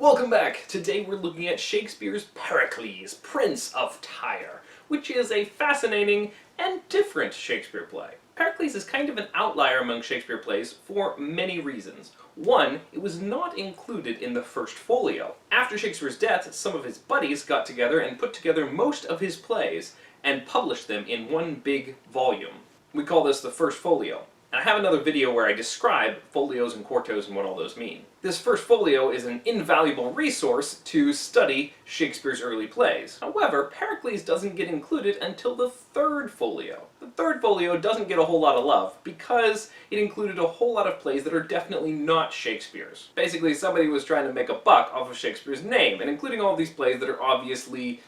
Welcome back! Today we're looking at Shakespeare's Pericles, Prince of Tyre, which is a fascinating and different Shakespeare play. Pericles is kind of an outlier among Shakespeare plays for many reasons. One, it was not included in the first folio. After Shakespeare's death, some of his buddies got together and put together most of his plays and published them in one big volume. We call this the first folio. And I have another video where I describe folios and quartos and what all those mean. This first folio is an invaluable resource to study Shakespeare's early plays. However, Pericles doesn't get included until the third folio. The third folio doesn't get a whole lot of love because it included a whole lot of plays that are definitely not Shakespeare's. Basically, somebody was trying to make a buck off of Shakespeare's name, and including all these plays that are obviously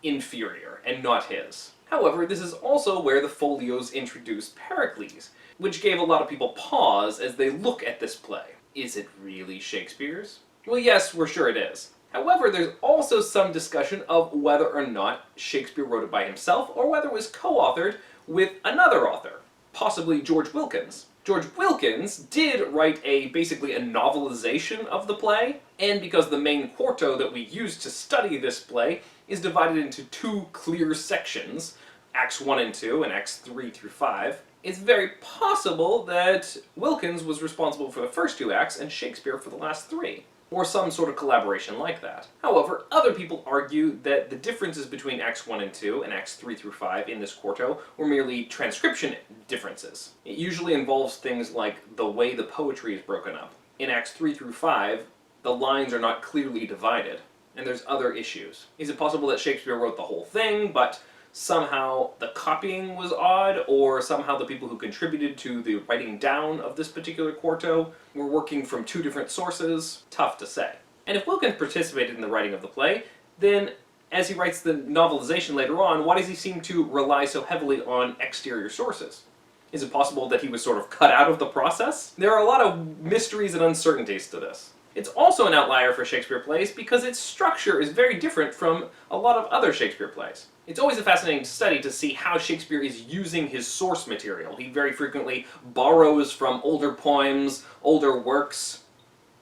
inferior and not his. However, this is also where the folios introduced Pericles, which gave a lot of people pause as they look at this play. Is it really Shakespeare's? Well, yes, we're sure it is. However, there's also some discussion of whether or not Shakespeare wrote it by himself, or whether it was co-authored with another author, possibly George Wilkins. George Wilkins did write basically a novelization of the play, and because the main quarto that we use to study this play is divided into two clear sections, Acts 1 and 2 and Acts 3 through 5, it's very possible that Wilkins was responsible for the first two acts and Shakespeare for the last three, or some sort of collaboration like that. However, other people argue that the differences between Acts 1 and 2 and Acts 3 through 5 in this quarto were merely transcription differences. It usually involves things like the way the poetry is broken up. In Acts 3 through 5, the lines are not clearly divided, and there's other issues. Is it possible that Shakespeare wrote the whole thing, but somehow the copying was odd, or somehow the people who contributed to the writing down of this particular quarto were working from two different sources? Tough to say. And if Wilkins participated in the writing of the play, then as he writes the novelization later on, why does he seem to rely so heavily on exterior sources? Is it possible that he was sort of cut out of the process? There are a lot of mysteries and uncertainties to this. It's also an outlier for Shakespeare plays because its structure is very different from a lot of other Shakespeare plays. It's always a fascinating study to see how Shakespeare is using his source material. He very frequently borrows from older poems, older works,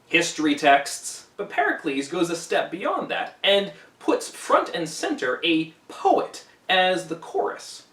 history texts. But Pericles goes a step beyond that and puts front and center a poet as the chorus.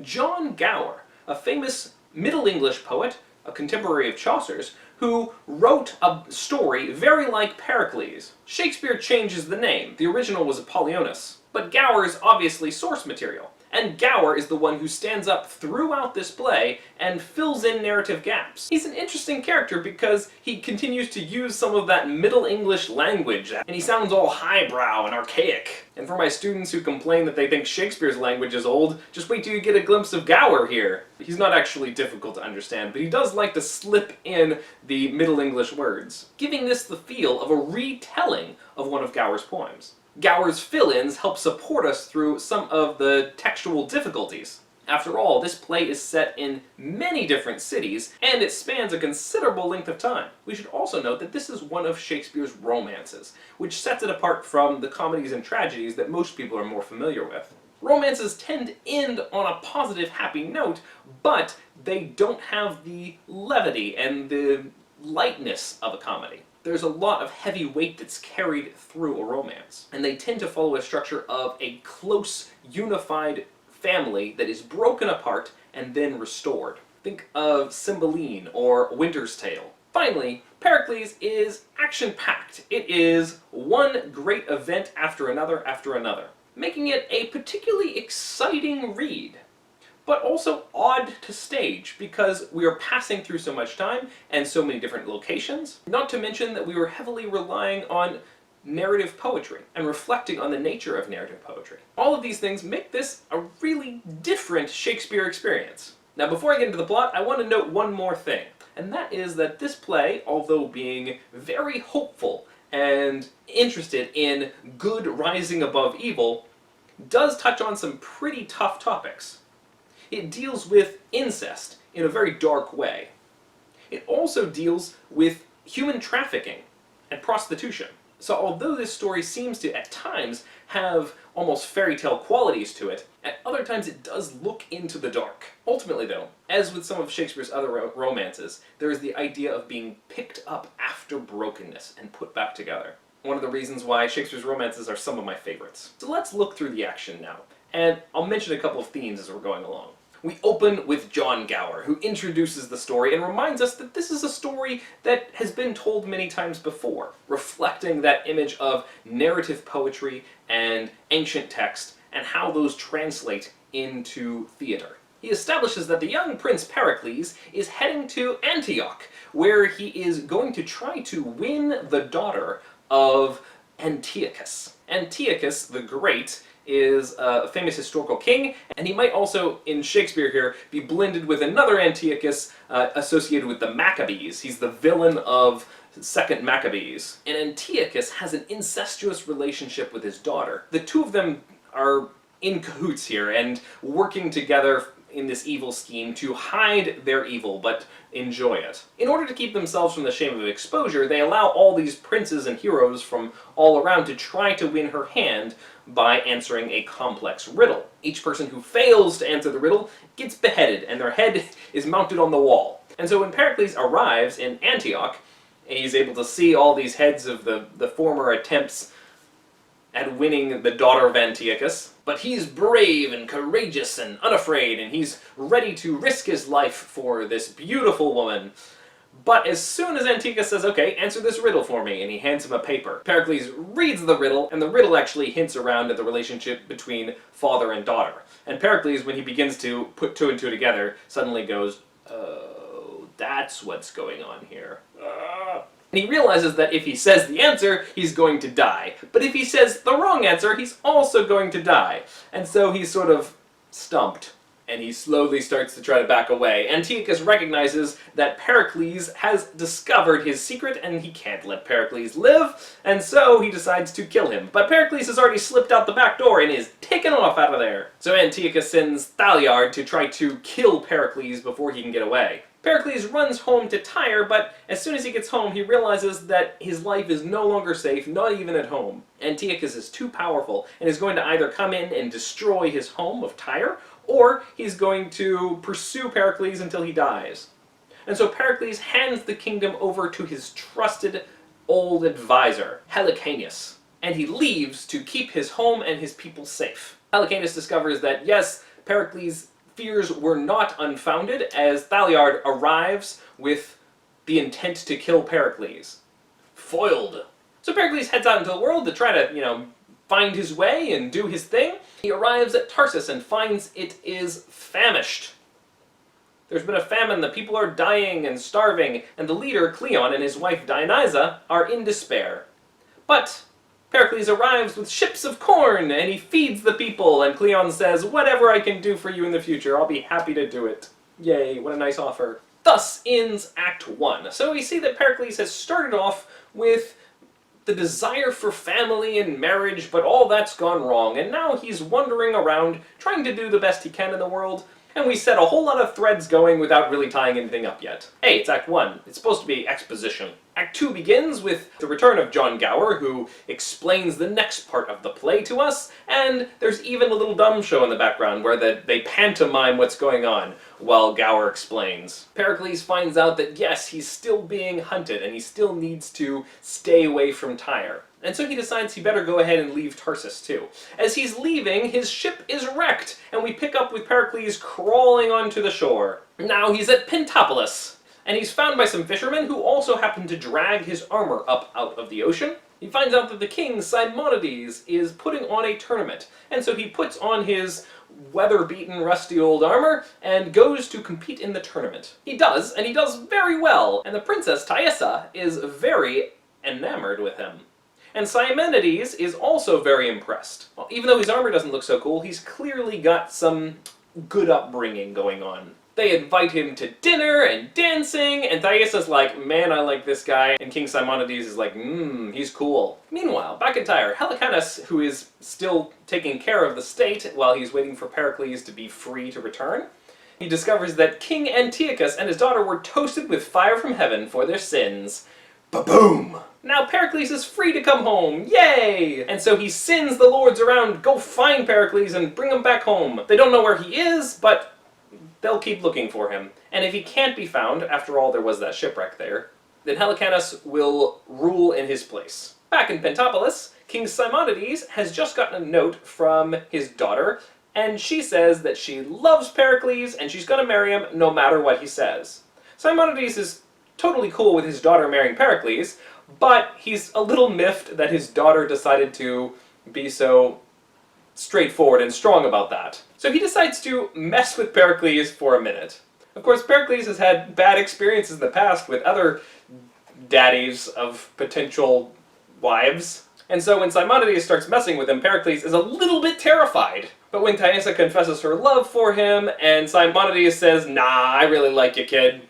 John Gower, a famous Middle English poet, a contemporary of Chaucer's, who wrote a story very like Pericles. Shakespeare changes the name. The original was Apollonius. But Gower is obviously source material. And Gower is the one who stands up throughout this play and fills in narrative gaps. He's an interesting character because he continues to use some of that Middle English language, and he sounds all highbrow and archaic. And for my students who complain that they think Shakespeare's language is old, just wait till you get a glimpse of Gower here. He's not actually difficult to understand, but he does like to slip in the Middle English words, giving this the feel of a retelling of one of Gower's poems. Gower's fill-ins help support us through some of the textual difficulties. After all, this play is set in many different cities, and it spans a considerable length of time. We should also note that this is one of Shakespeare's romances, which sets it apart from the comedies and tragedies that most people are more familiar with. Romances tend to end on a positive, happy note, but they don't have the levity and the lightness of a comedy. There's a lot of heavy weight that's carried through a romance, and they tend to follow a structure of a close, unified family that is broken apart and then restored. Think of Cymbeline or Winter's Tale. Finally, Pericles is action-packed. It is one great event after another, making it a particularly exciting read, but also odd to stage because we are passing through so much time and so many different locations. Not to mention that we were heavily relying on narrative poetry and reflecting on the nature of narrative poetry. All of these things make this a really different Shakespeare experience. Now, before I get into the plot, I want to note one more thing, and that is that this play, although being very hopeful and interested in good rising above evil, does touch on some pretty tough topics. It deals with incest in a very dark way. It also deals with human trafficking and prostitution. So although this story seems to, at times, have almost fairy tale qualities to it, at other times it does look into the dark. Ultimately though, as with some of Shakespeare's other romances, there is the idea of being picked up after brokenness and put back together. one of the reasons why Shakespeare's romances are some of my favorites. So let's look through the action now, and I'll mention a couple of themes as we're going along. We open with John Gower, who introduces the story and reminds us that this is a story that has been told many times before, reflecting that image of narrative poetry and ancient text and how those translate into theater. He establishes that the young Prince Pericles is heading to Antioch, where he is going to try to win the daughter of Antiochus. Antiochus the Great is a famous historical king, and he might also, in Shakespeare here, be blended with another Antiochus associated with the Maccabees. He's the villain of Second Maccabees. And Antiochus has an incestuous relationship with his daughter. The two of them are in cahoots here and working together in this evil scheme to hide their evil, but enjoy it. In order to keep themselves from the shame of exposure, they allow all these princes and heroes from all around to try to win her hand by answering a complex riddle. Each person who fails to answer the riddle gets beheaded, and their head is mounted on the wall. And so when Pericles arrives in Antioch, he's able to see all these heads of the former attempts at winning the daughter of Antiochus. But he's brave and courageous and unafraid, and he's ready to risk his life for this beautiful woman. But as soon as Antiochus says, okay, answer this riddle for me, and he hands him a paper, Pericles reads the riddle, and the riddle actually hints around at the relationship between father and daughter. And Pericles, when he begins to put two and two together, suddenly goes, oh, that's what's going on here. And he realizes that if he says the answer, he's going to die. But if he says the wrong answer, he's also going to die. And so he's sort of stumped, and he slowly starts to try to back away. Antiochus recognizes that Pericles has discovered his secret, and he can't let Pericles live, and so he decides to kill him. But Pericles has already slipped out the back door and is taken off out of there. So Antiochus sends Thalyard to try to kill Pericles before he can get away. Pericles runs home to Tyre, but as soon as he gets home, he realizes that his life is no longer safe, not even at home. Antiochus is too powerful, and is going to either come in and destroy his home of Tyre, or he's going to pursue Pericles until he dies. And so Pericles hands the kingdom over to his trusted old advisor, Helicanus, and he leaves to keep his home and his people safe. Helicanus discovers that, yes, Pericles' fears were not unfounded, as Thalyard arrives with the intent to kill Pericles. Foiled. So Pericles heads out into the world to try to, find his way and do his thing. He arrives at Tarsus and finds it is famished. There's been a famine, the people are dying and starving, and the leader, Cleon, and his wife Dionysa are in despair. But Pericles arrives with ships of corn, and he feeds the people, and Cleon says, whatever I can do for you in the future, I'll be happy to do it. Yay, what a nice offer. Thus ends Act 1. So we see that Pericles has started off with the desire for family and marriage, but all that's gone wrong, and now he's wandering around, trying to do the best he can in the world, and we set a whole lot of threads going without really tying anything up yet. Hey, it's Act 1. It's supposed to be exposition. Act 2 begins with the return of John Gower, who explains the next part of the play to us, and there's even a little dumb show in the background where they pantomime what's going on while Gower explains. Pericles finds out that yes, he's still being hunted, and he still needs to stay away from Tyre. And so he decides he better go ahead and leave Tarsus too. As he's leaving, his ship is wrecked, and we pick up with Pericles crawling onto the shore. Now he's at Pentopolis, and he's found by some fishermen who also happen to drag his armor up out of the ocean. He finds out that the king, Simonides, is putting on a tournament, and so he puts on his weather-beaten, rusty old armor and goes to compete in the tournament. He does, and he does very well, and the princess Thaisa is very enamored with him. And Simonides is also very impressed. Well, even though his armor doesn't look so cool, he's clearly got some good upbringing going on. They invite him to dinner and dancing, and Thaisa's like, man, I like this guy, and King Simonides is like, he's cool. Meanwhile, back in Tyre, Helicanus, who is still taking care of the state while he's waiting for Pericles to be free to return, he discovers that King Antiochus and his daughter were toasted with fire from heaven for their sins. Ba-boom! Now Pericles is free to come home, yay! And so he sends the lords around, go find Pericles and bring him back home. They don't know where he is, but they'll keep looking for him. And if he can't be found, after all there was that shipwreck there, then Helicanus will rule in his place. Back in Pentopolis, King Simonides has just gotten a note from his daughter, and she says that she loves Pericles and she's going to marry him no matter what he says. Simonides is totally cool with his daughter marrying Pericles, but he's a little miffed that his daughter decided to be so straightforward and strong about that. So he decides to mess with Pericles for a minute. Of course, Pericles has had bad experiences in the past with other daddies of potential wives. And so when Simonides starts messing with him, Pericles is a little bit terrified. But when Thaisa confesses her love for him, and Simonides says, "Nah, I really like you, kid,"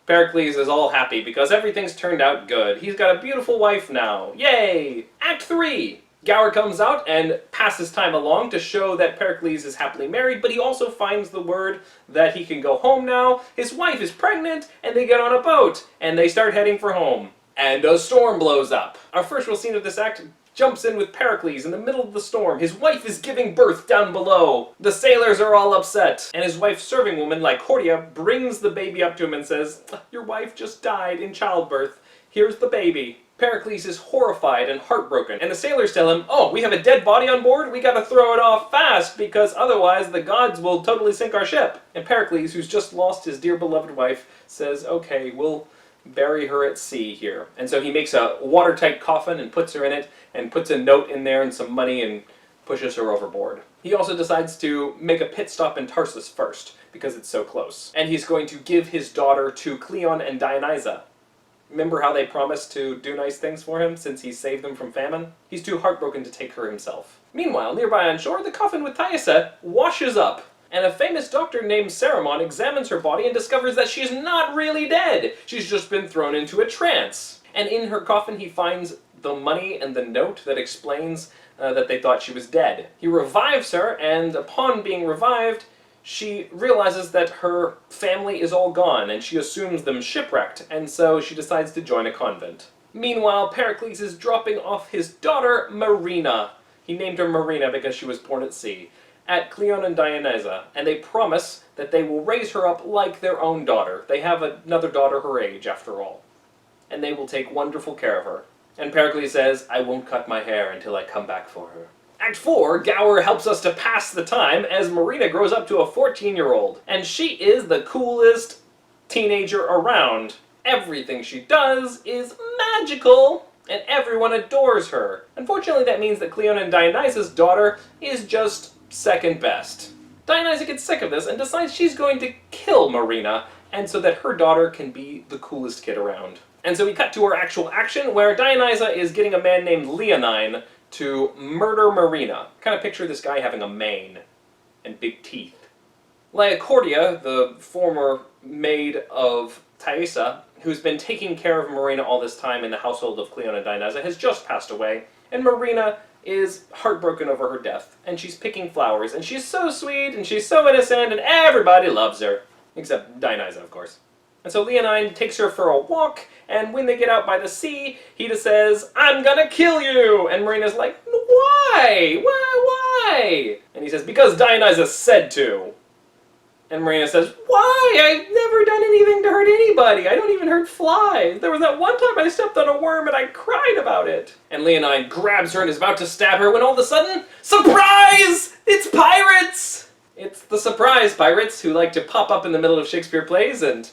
Pericles is all happy because everything's turned out good. He's got a beautiful wife now. Yay! Act 3! Gower comes out and passes time along to show that Pericles is happily married, but he also finds the word that he can go home now. His wife is pregnant, and they get on a boat, and they start heading for home. And a storm blows up. Our first real scene of this act jumps in with Pericles in the middle of the storm. His wife is giving birth down below. The sailors are all upset. And his wife's serving woman, Lycordia, brings the baby up to him and says, "Your wife just died in childbirth. Here's the baby." Pericles is horrified and heartbroken, and the sailors tell him, "Oh, we have a dead body on board? We gotta throw it off fast, because otherwise the gods will totally sink our ship." And Pericles, who's just lost his dear beloved wife, says, "Okay, we'll bury her at sea here." And so he makes a watertight coffin and puts her in it, and puts a note in there and some money and pushes her overboard. He also decides to make a pit stop in Tarsus first, because it's so close. And he's going to give his daughter to Cleon and Dionysa. Remember how they promised to do nice things for him since he saved them from famine? He's too heartbroken to take her himself. Meanwhile, nearby on shore, the coffin with Thaisa washes up, and a famous doctor named Cerimon examines her body and discovers that she's not really dead. She's just been thrown into a trance. And in her coffin he finds the money and the note that explains that they thought she was dead. He revives her, and upon being revived, she realizes that her family is all gone, and she assumes them shipwrecked, and so she decides to join a convent. Meanwhile, Pericles is dropping off his daughter, Marina. He named her Marina because she was born at sea, at Cleon and Dionysa, and they promise that they will raise her up like their own daughter. They have another daughter her age, after all, and they will take wonderful care of her. And Pericles says, "I won't cut my hair until I come back for her." Act 4, Gower helps us to pass the time as Marina grows up to a 14-year-old. And she is the coolest teenager around. Everything she does is magical, and everyone adores her. Unfortunately, that means that Cleon and Dionysa's daughter is just second best. Dionysa gets sick of this and decides she's going to kill Marina, and so that her daughter can be the coolest kid around. And so we cut to her actual action, where Dionysa is getting a man named Leonine to murder Marina. Kind of picture this guy having a mane and big teeth. Lycordia, the former maid of Thaisa, who's been taking care of Marina all this time in the household of Cleon and Dionysa, has just passed away, and Marina is heartbroken over her death, and she's picking flowers, and she's so sweet, and she's so innocent, and everybody loves her. Except Dionysa, of course. And so Leonine takes her for a walk, and when they get out by the sea, he just says, "I'm gonna kill you!" And Marina's like, "Why? Why? And he says, "Because Dionysa said to." And Marina says, "Why? I've never done anything to hurt anybody. I don't even hurt flies. There was that one time I stepped on a worm and I cried about it." And Leonine grabs her and is about to stab her when all of a sudden, surprise! It's pirates! It's the surprise pirates who like to pop up in the middle of Shakespeare plays and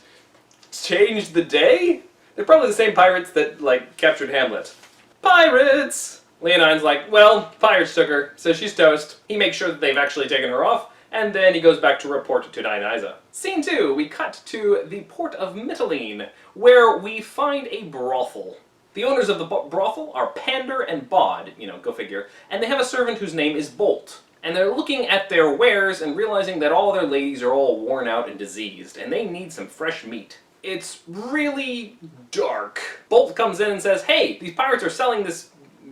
change the day? They're probably the same pirates that, captured Hamlet. Pirates! Leonine's like, well, pirates took her, so she's toast. He makes sure that they've actually taken her off, and then he goes back to report to Dionysa. Scene 2, we cut to the port of Mytilene, where we find a brothel. The owners of the brothel are Pander and Bod, go figure, and they have a servant whose name is Bolt. And they're looking at their wares and realizing that all their ladies are all worn out and diseased, and they need some fresh meat. It's really dark. Bolt comes in and says, "Hey, these pirates are selling this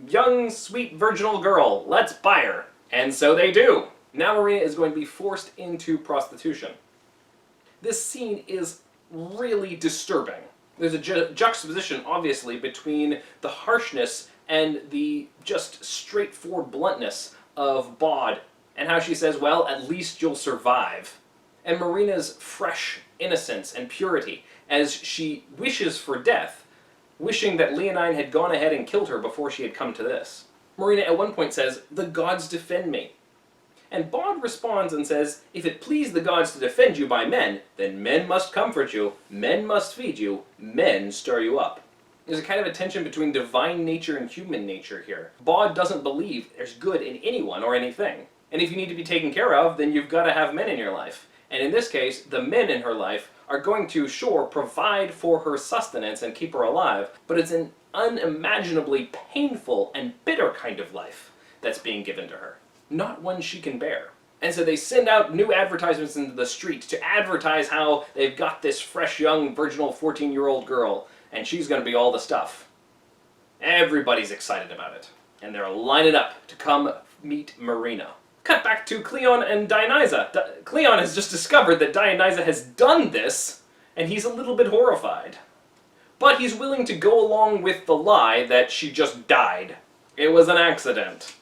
young, sweet, virginal girl. Let's buy her." And so they do. Now Marina is going to be forced into prostitution. This scene is really disturbing. There's a juxtaposition, obviously, between the harshness and the just straightforward bluntness of Bod, and how she says, "Well, at least you'll survive." And Marina's fresh innocence and purity, as she wishes for death, wishing that Leonine had gone ahead and killed her before she had come to this. Marina at one point says, "The gods defend me." And Bod responds and says, "If it please the gods to defend you by men, then men must comfort you, men must feed you, men stir you up." There's a kind of a tension between divine nature and human nature here. Bod doesn't believe there's good in anyone or anything. And if you need to be taken care of, then you've got to have men in your life. And in this case, the men in her life are going to, sure, provide for her sustenance and keep her alive, but it's an unimaginably painful and bitter kind of life that's being given to her. Not one she can bear. And so they send out new advertisements into the street to advertise how they've got this fresh, young, virginal 14-year-old girl, and she's going to be all the stuff. Everybody's excited about it. And they're lining up to come meet Marina. Cut back to Cleon and Dionysa. Cleon has just discovered that Dionysa has done this, and he's a little bit horrified. But he's willing to go along with the lie that she just died. It was an accident.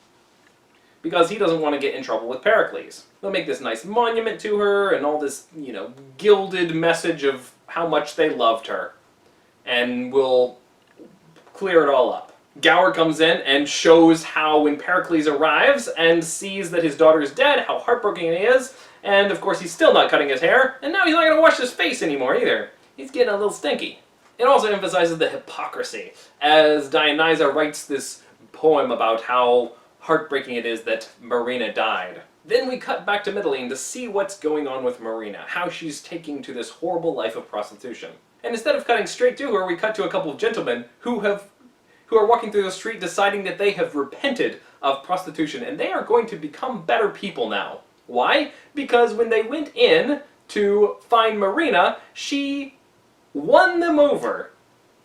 Because he doesn't want to get in trouble with Pericles. They'll make this nice monument to her, and all this, gilded message of how much they loved her. And we'll clear it all up. Gower comes in and shows how when Pericles arrives and sees that his daughter is dead, how heartbroken he is, and of course he's still not cutting his hair, and now he's not going to wash his face anymore either. He's getting a little stinky. It also emphasizes the hypocrisy, as Dionysa writes this poem about how heartbreaking it is that Marina died. Then we cut back to Mytilene to see what's going on with Marina, how she's taking to this horrible life of prostitution. And instead of cutting straight to her, we cut to a couple of gentlemen who are walking through the street deciding that they have repented of prostitution and they are going to become better people now. Why? Because when they went in to find Marina, she won them over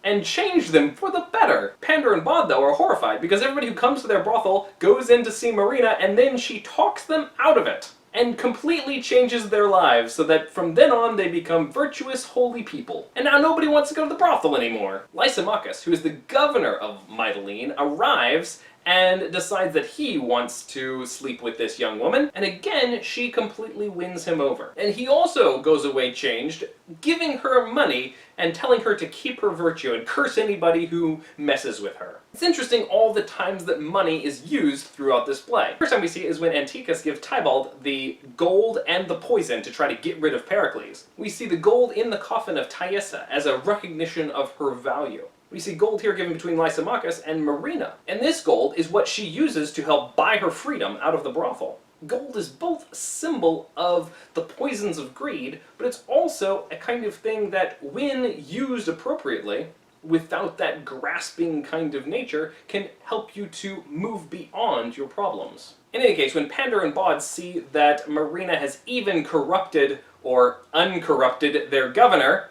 and changed them for the better. Pander and Bod, though, are horrified because everybody who comes to their brothel goes in to see Marina and then she talks them out of it and completely changes their lives so that from then on they become virtuous, holy people. And now nobody wants to go to the brothel anymore. Lysimachus, who is the governor of Mytilene, arrives and decides that he wants to sleep with this young woman, and again she completely wins him over. And he also goes away changed, giving her money and telling her to keep her virtue and curse anybody who messes with her. It's interesting all the times that money is used throughout this play. First time we see it is when Anticus gives Tybalt the gold and the poison to try to get rid of Pericles. We see the gold in the coffin of Thaisa as a recognition of her value. We see gold here given between Lysimachus and Marina. And this gold is what she uses to help buy her freedom out of the brothel. Gold is both a symbol of the poisons of greed, but it's also a kind of thing that, when used appropriately, without that grasping kind of nature, can help you to move beyond your problems. In any case, when Pander and Bod see that Marina has even corrupted, or uncorrupted, their governor,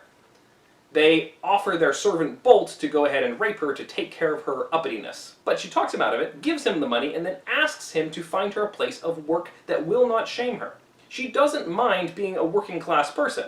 they offer their servant Bolt to go ahead and rape her to take care of her uppityness. But she talks him out of it, gives him the money, and then asks him to find her a place of work that will not shame her. She doesn't mind being a working class person,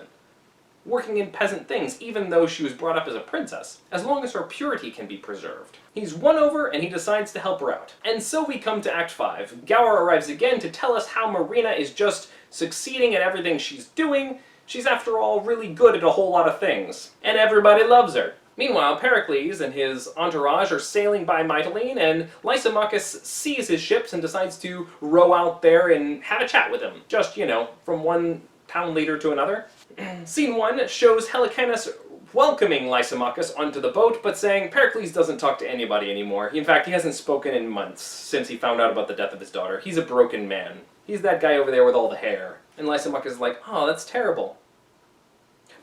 working in peasant things, even though she was brought up as a princess, as long as her purity can be preserved. He's won over and he decides to help her out. And so we come to Act 5. Gower arrives again to tell us how Marina is just succeeding at everything she's doing. She's, after all, really good at a whole lot of things. And everybody loves her. Meanwhile, Pericles and his entourage are sailing by Mytilene, and Lysimachus sees his ships and decides to row out there and have a chat with him. Just, from one town leader to another. Scene 1 shows Helicanus welcoming Lysimachus onto the boat, but saying Pericles doesn't talk to anybody anymore. In fact, he hasn't spoken in months since he found out about the death of his daughter. He's a broken man. He's that guy over there with all the hair. And Lysimachus is like, oh, that's terrible.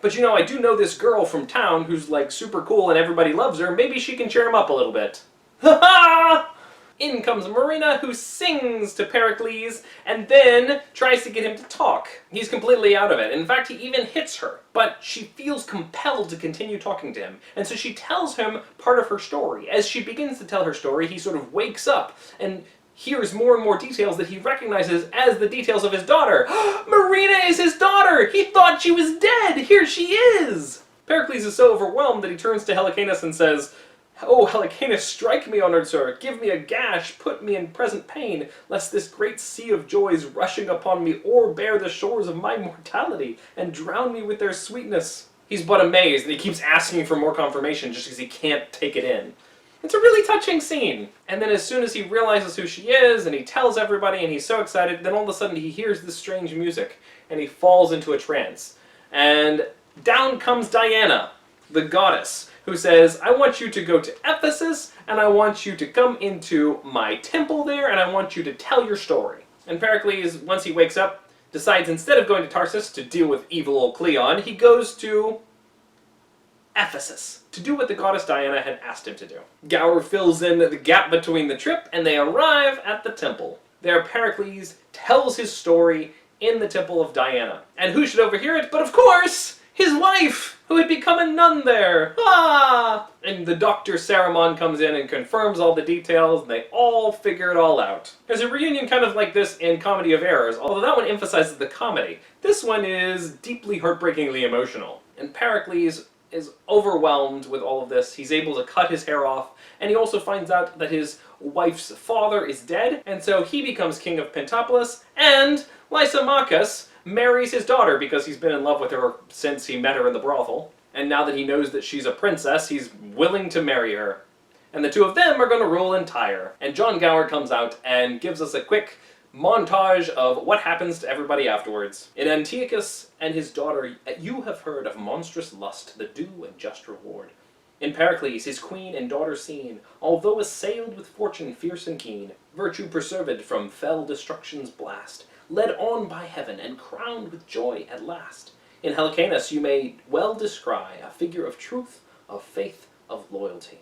But I do know this girl from town who's like super cool and everybody loves her. Maybe she can cheer him up a little bit. Ha ha! In comes Marina, who sings to Pericles and then tries to get him to talk. He's completely out of it. In fact, he even hits her. But she feels compelled to continue talking to him. And so she tells him part of her story. As she begins to tell her story, he sort of wakes up and hears more and more details that he recognizes as the details of his daughter. Marina is his daughter! He thought she was dead! Here she is! Pericles is so overwhelmed that he turns to Helicanus and says, "Oh, Helicanus, strike me, honored sir, give me a gash, put me in present pain, lest this great sea of joys rushing upon me o'erbear the shores of my mortality, and drown me with their sweetness." he's but amazed, and he keeps asking for more confirmation just because he can't take it in. It's a really touching scene. And then as soon as he realizes who she is, and he tells everybody, and he's so excited, then all of a sudden he hears this strange music, and he falls into a trance. And down comes Diana, the goddess, who says, I want you to go to Ephesus, and I want you to come into my temple there, and I want you to tell your story. And Pericles, once he wakes up, decides instead of going to Tarsus to deal with evil old Cleon, he goes to Ephesus to do what the goddess Diana had asked him to do. Gower fills in the gap between the trip, and they arrive at the temple. There Pericles tells his story in the temple of Diana. And who should overhear it but, of course, his wife, who had become a nun there. Ah! And the Dr. Saramon comes in and confirms all the details, and they all figure it all out. There's a reunion kind of like this in Comedy of Errors, although that one emphasizes the comedy. This one is deeply heartbreakingly emotional. And Pericles is overwhelmed with all of this. He's able to cut his hair off, and he also finds out that his wife's father is dead, and so he becomes king of Pentapolis, and Lysimachus marries his daughter because he's been in love with her since he met her in the brothel. And now that he knows that she's a princess, he's willing to marry her. And the two of them are going to rule in Tyre. And John Gower comes out and gives us a quick montage of what happens to everybody afterwards. In Antiochus and his daughter, you have heard of monstrous lust, the due and just reward. In Pericles, his queen and daughter seen, although assailed with fortune fierce and keen, virtue preserved from fell destruction's blast, led on by heaven and crowned with joy at last. In Helicanus you may well descry a figure of truth, of faith, of loyalty.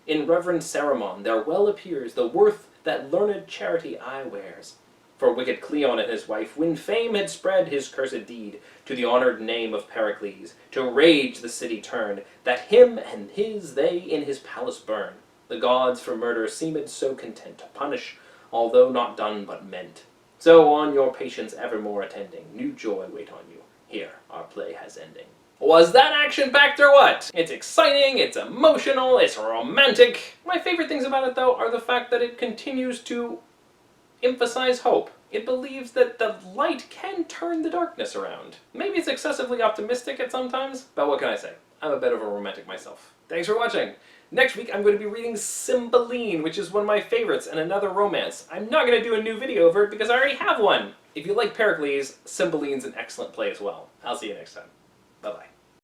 In reverend Saramon there well appears the worth that learned charity eye wears. For wicked Cleon and his wife, when fame had spread his cursed deed, to the honoured name of Pericles, to rage the city turned, that him and his they in his palace burn. The gods for murder seemed so content to punish, although not done but meant. So on your patience evermore attending, new joy wait on you. Here our play has ending. Was that action-packed or what? It's exciting, it's emotional, it's romantic. My favorite things about it, though, are the fact that it continues to emphasize hope. It believes that the light can turn the darkness around. Maybe it's excessively optimistic at some times, but what can I say? I'm a bit of a romantic myself. Thanks for watching. Next week I'm going to be reading Cymbeline, which is one of my favorites, and another romance. I'm not going to do a new video over it because I already have one. If you like Pericles, Cymbeline's an excellent play as well. I'll see you next time. Bye-bye.